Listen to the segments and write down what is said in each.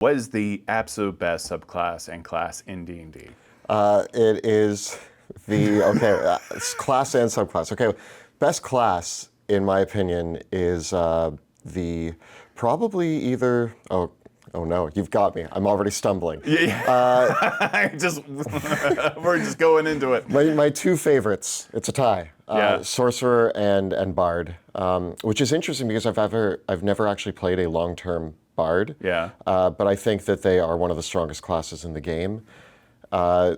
What is the absolute best subclass and class in D&D? It is it's class and subclass. Okay, best class, in my opinion, is the probably either, oh no, you've got me. I'm already stumbling. Yeah. We're just going into it. My two favorites, it's a tie. Yeah. Sorcerer and Bard, which is interesting because I've never actually played a long-term Bard. Yeah. But I think that they are one of the strongest classes in the game. There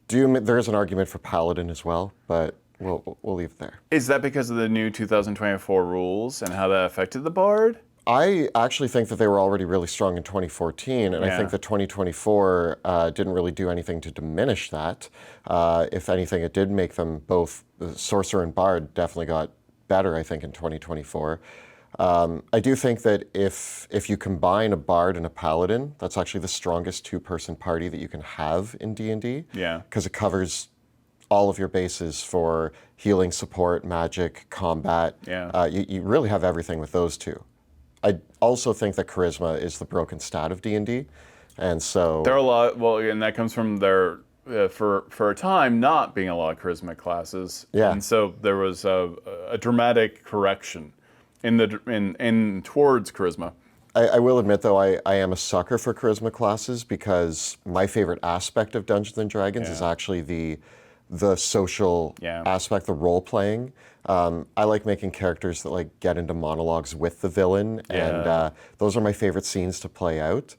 is an argument for Paladin as well, but we'll leave it there. Is that because of the new 2024 rules and how that affected the Bard? I actually think that they were already really strong in 2014, and I think that 2024 didn't really do anything to diminish that. If anything, it did make them both, the Sorcerer and Bard definitely got better, I think, in 2024. I do think that if you combine a Bard and a Paladin, that's actually the strongest two-person party that you can have in D&D. Yeah. Because it covers all of your bases for healing, support, magic, combat. Yeah. You really have everything with those two. I also think that charisma is the broken stat of D&D, and so There are a lot. Well, and that comes from their for a time not being a lot of charisma classes. Yeah. And so there was a dramatic correction in towards charisma. I will admit, though, I am a sucker for charisma classes because my favorite aspect of Dungeons and Dragons is actually the social aspect, the role playing. I like making characters that like get into monologues with the villain, and those are my favorite scenes to play out.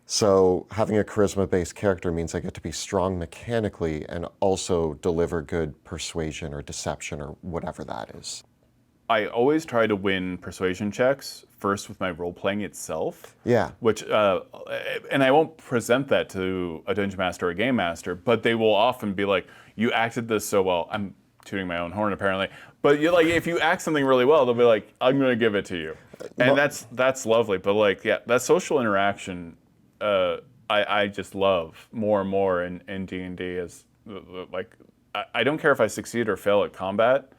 So having a charisma-based character means I get to be strong mechanically and also deliver good persuasion or deception or whatever that is. I always try to win persuasion checks first with my role playing itself. Yeah. Which, and I won't present that to a dungeon master or a game master, but they will often be like, "You acted this so well." I'm tooting my own horn apparently, but if you act something really well, they'll be like, "I'm going to give it to you," and that's lovely. But that social interaction, I just love more and more in D&D. Is I don't care if I succeed or fail at combat.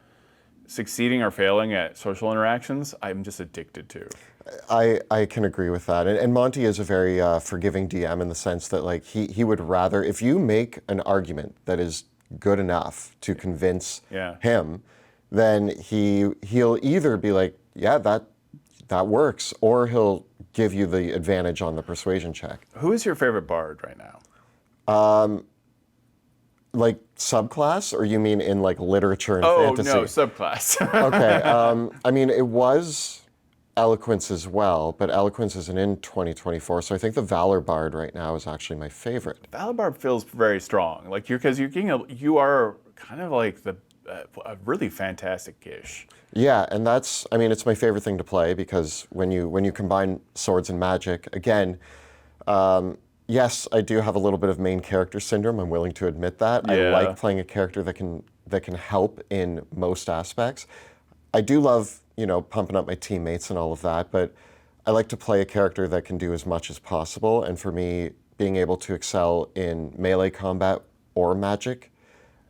Succeeding or failing at social interactions, I'm just addicted to. I can agree with that. And Monty is a very forgiving DM in the sense that he would rather, if you make an argument that is good enough to convince him, then he'll either be like, yeah, that works, or he'll give you the advantage on the persuasion check. Who is your favorite bard right now? Like subclass, or you mean in like literature and fantasy? Oh no, subclass. Okay, I mean it was Eloquence as well, but Eloquence isn't in 2024, so I think the Valor Bard right now is actually my favorite. Valor Bard feels very strong, because you are kind of like a really fantastic-ish. Yeah, and it's my favorite thing to play because when you combine swords and magic, again. Yes, I do have a little bit of main character syndrome. I'm willing to admit that. Yeah. I like playing a character that can help in most aspects. I do love, pumping up my teammates and all of that, but I like to play a character that can do as much as possible. And for me, being able to excel in melee combat or magic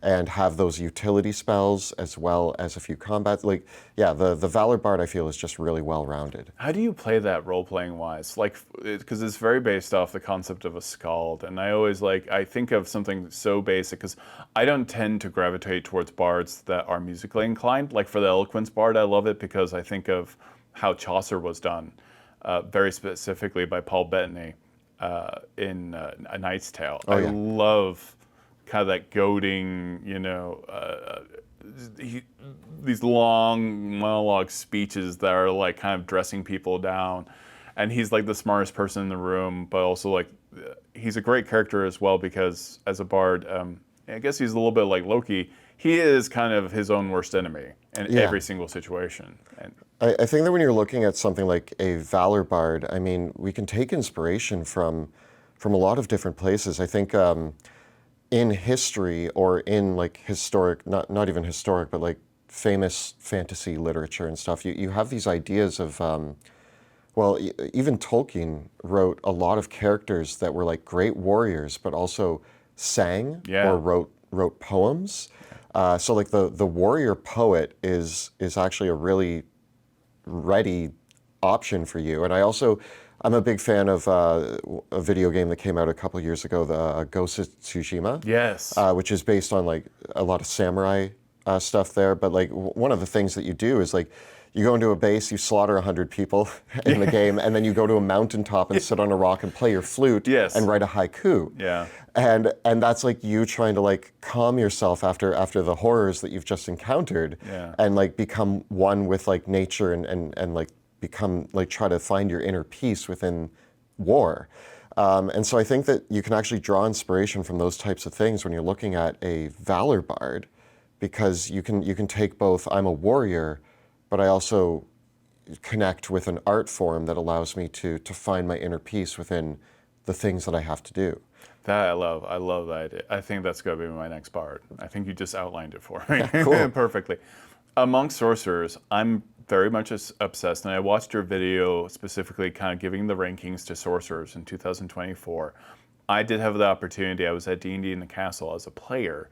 and have those utility spells as well as a few combat, the Valor Bard I feel is just really well-rounded. How do you play that role-playing wise? Because it's very based off the concept of a skald, and I always I think of something so basic, because I don't tend to gravitate towards bards that are musically inclined. Like for the Eloquence Bard, I love it because I think of how Chaucer was done, very specifically by Paul Bettany in A Knight's Tale. I love kind of that goading, these long monologue speeches that are kind of dressing people down, and he's the smartest person in the room, but also he's a great character as well because as a bard, I guess he's a little bit like Loki. He is kind of his own worst enemy in every single situation. And I think that when you're looking at something like a Valor Bard, I mean, we can take inspiration from a lot of different places. I think in history or in historic, not even historic, but famous fantasy literature and stuff, you have these ideas of, even Tolkien wrote a lot of characters that were great warriors, but also sang or wrote poems. So the warrior poet is actually a really ready option for you. And I also I'm a big fan of a video game that came out a couple years ago, the Ghost of Tsushima. Yes. Which is based on like a lot of samurai stuff there. But like one of the things that you do is like you go into a base, you slaughter 100 people in the game, and then you go to a mountaintop and sit on a rock and play your flute and write a haiku. Yeah. And that's like you trying to like calm yourself after the horrors that you've just encountered, and like become one with like nature and like become like try to find your inner peace within war. And so I think that you can actually draw inspiration from those types of things when you're looking at a Valor bard, because you can take both, I'm a warrior, but I also connect with an art form that allows me to find my inner peace within the things that I have to do. That I love. I love that idea. I think that's going to be my next bard. I think you just outlined it for me Cool. perfectly. Among sorcerers, I'm very much obsessed, and I watched your video specifically kind of giving the rankings to sorcerers in 2024. I did have the opportunity. I was at D&D in the Castle as a player,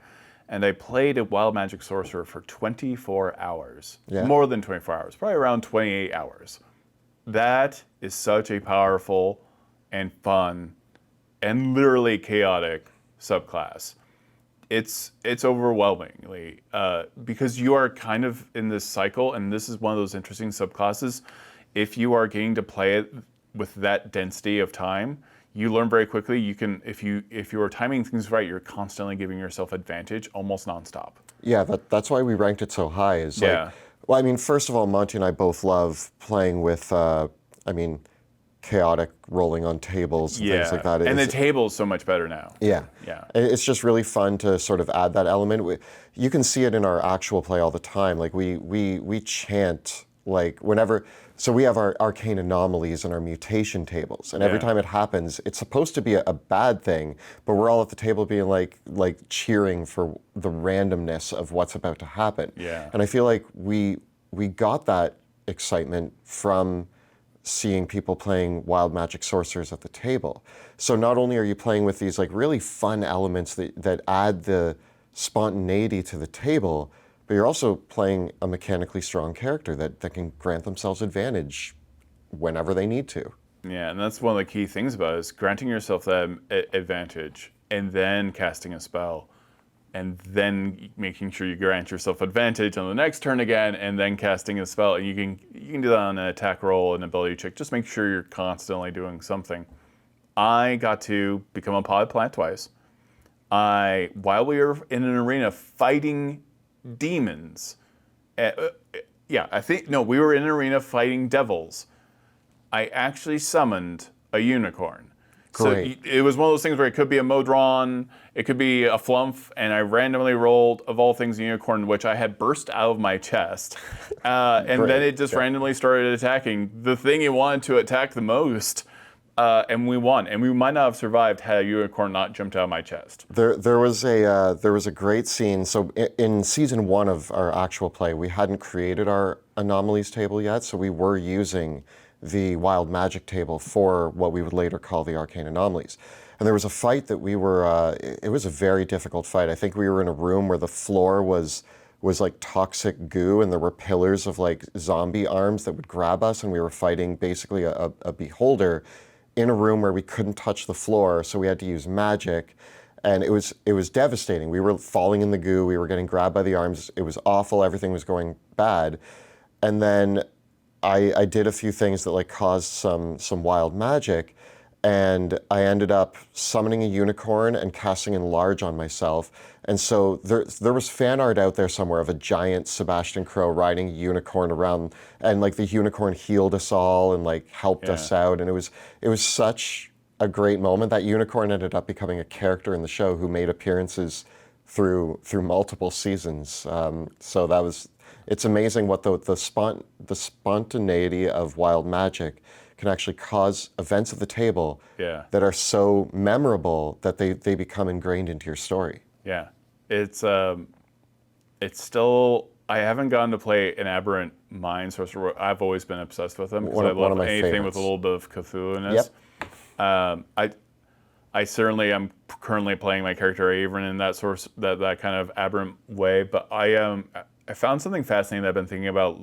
and I played a wild magic sorcerer for 24 hours. Yeah. More than 24 hours, probably around 28 hours. That is such a powerful and fun and literally chaotic subclass. It's overwhelmingly because you are kind of in this cycle, and this is one of those interesting subclasses. If you are getting to play it with that density of time, you learn very quickly. You can, if you are timing things right, you're constantly giving yourself advantage almost nonstop. Yeah, that's why we ranked it so high. Is like, well, I mean, first of all, Monty and I both love playing with, chaotic rolling on tables and things like that. And the table is so much better now. Yeah. Yeah. It's just really fun to sort of add that element. You can see it in our actual play all the time. Like we chant like whenever, so we have our arcane anomalies and our mutation tables, and every time it happens, it's supposed to be a bad thing, but we're all at the table being like cheering for the randomness of what's about to happen. Yeah. And I feel like we got that excitement from seeing people playing wild magic sorcerers at the table. So not only are you playing with these like really fun elements that add the spontaneity to the table, but you're also playing a mechanically strong character that can grant themselves advantage whenever they need to. Yeah, and that's one of the key things about it, is granting yourself that advantage and then casting a spell, and then making sure you grant yourself advantage on the next turn again, and then casting a spell. And you can do that on an attack roll, an ability check. Just make sure you're constantly doing something. I got to become a pod plant twice. While we were in an arena fighting demons, we were in an arena fighting devils. I actually summoned a unicorn. Great. So it was one of those things where it could be a Modron, it could be a Flumph, and I randomly rolled, of all things, a unicorn, which I had burst out of my chest. And then it just randomly started attacking the thing it wanted to attack the most, and we won. And we might not have survived had a unicorn not jumped out of my chest. There was a great scene. So in season 1 of our actual play, we hadn't created our anomalies table yet, so we were using the wild magic table for what we would later call the arcane anomalies. And there was a fight that we were, it was a very difficult fight. I think we were in a room where the floor was like toxic goo, and there were pillars of like zombie arms that would grab us, and we were fighting basically a beholder in a room where we couldn't touch the floor, so we had to use magic. And it was devastating. We were falling in the goo, we were getting grabbed by the arms, it was awful, everything was going bad. And then I did a few things that like caused some wild magic, and I ended up summoning a unicorn and casting Enlarge on myself. And so there was fan art out there somewhere of a giant Sebastian Crow riding a unicorn around, and like the unicorn healed us all and like helped us out, and it was such a great moment. That unicorn ended up becoming a character in the show who made appearances through multiple seasons. So that was. It's amazing what the spontaneity of wild magic can actually cause events at the table that are so memorable that they become ingrained into your story. Yeah, it's still, I haven't gotten to play an Aberrant mind sorcerer. I've always been obsessed with them because I love anything with a little bit of Cthulhu-ness. Yep. I certainly am currently playing my character Aberrant in that kind of Aberrant way, but I found something fascinating that I've been thinking about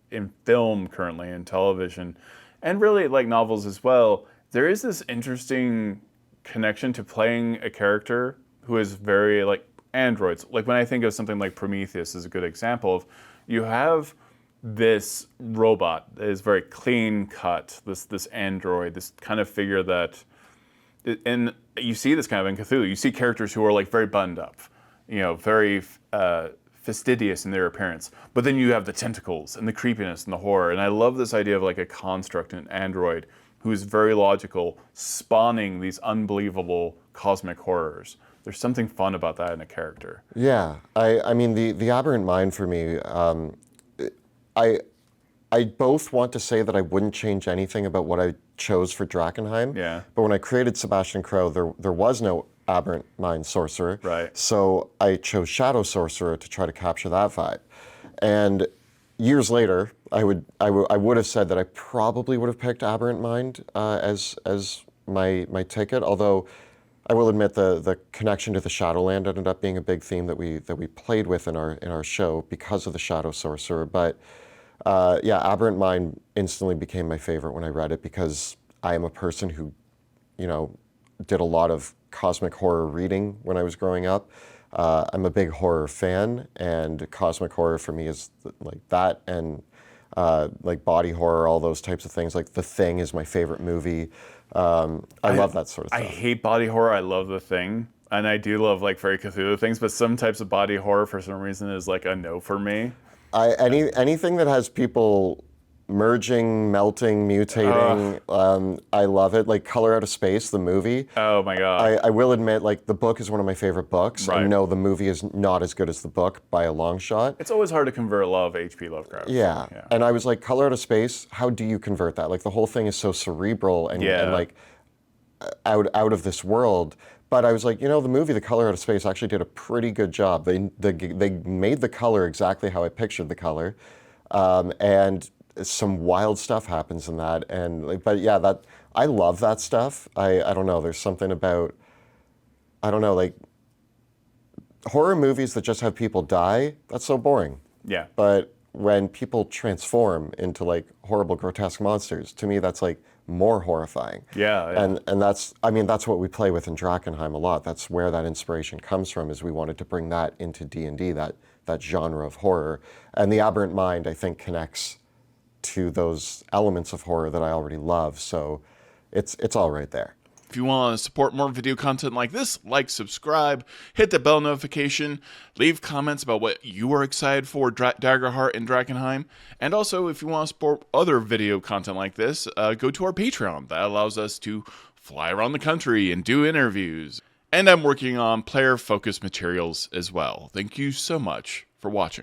in film currently, in television, and really like novels as well, there is this interesting connection to playing a character who is very like androids. Like when I think of something like Prometheus is a good example of, you have this robot that is very clean cut, this android, this kind of figure that, and you see this kind of in Cthulhu. You see characters who are like very buttoned up, very fastidious in their appearance. But then you have the tentacles and the creepiness and the horror. And I love this idea of like a construct, an android, who is very logical, spawning these unbelievable cosmic horrors. There's something fun about that in a character. Yeah, I mean the Aberrant Mind for me. I both want to say that I wouldn't change anything about what I chose for Drakkenheim. Yeah. But when I created Sebastian Crow, there was no Aberrant Mind sorcerer. Right. So I chose Shadow Sorcerer to try to capture that vibe. And years later, I would have said that I probably would have picked Aberrant Mind as my ticket. Although I will admit the connection to the Shadowland ended up being a big theme that we played with in our show because of the Shadow Sorcerer. But yeah, Aberrant Mind instantly became my favorite when I read it because I am a person who, did a lot of cosmic horror reading when I was growing up. I'm a big horror fan, and cosmic horror for me is like that, and like body horror, all those types of things. Like The Thing is my favorite movie. I love that sort of stuff. I hate body horror. I love The Thing. And I do love like very Cthulhu things, but some types of body horror for some reason is like a no for me. Anything that has people merging, melting, mutating, I love it. Like Color Out of Space, the movie. Oh my God. I will admit, like the book is one of my favorite books. Right. And no, the movie is not as good as the book by a long shot. It's always hard to convert love H.P. Lovecraft. Yeah. And I was like, Color Out of Space, how do you convert that? Like the whole thing is so cerebral and like out of this world. But I was like, the movie The Color Out of Space actually did a pretty good job. They made the color exactly how I pictured the color, and some wild stuff happens in that. And but yeah, that I love that stuff. I don't know. There's something about, I don't know, like horror movies that just have people die. That's so boring. Yeah. But when people transform into like horrible, grotesque monsters, to me that's like more horrifying. Yeah. And that's what we play with in Drakkenheim a lot. That's where that inspiration comes from, is we wanted to bring that into D&D, that genre of horror. And the Aberrant Mind, I think, connects to those elements of horror that I already love. So it's all right there. If you want to support more video content like this, like, subscribe, hit the bell notification, leave comments about what you are excited for Daggerheart and Drakkenheim, and also if you want to support other video content like this, go to our Patreon. That allows us to fly around the country and do interviews. And I'm working on player-focused materials as well. Thank you so much for watching.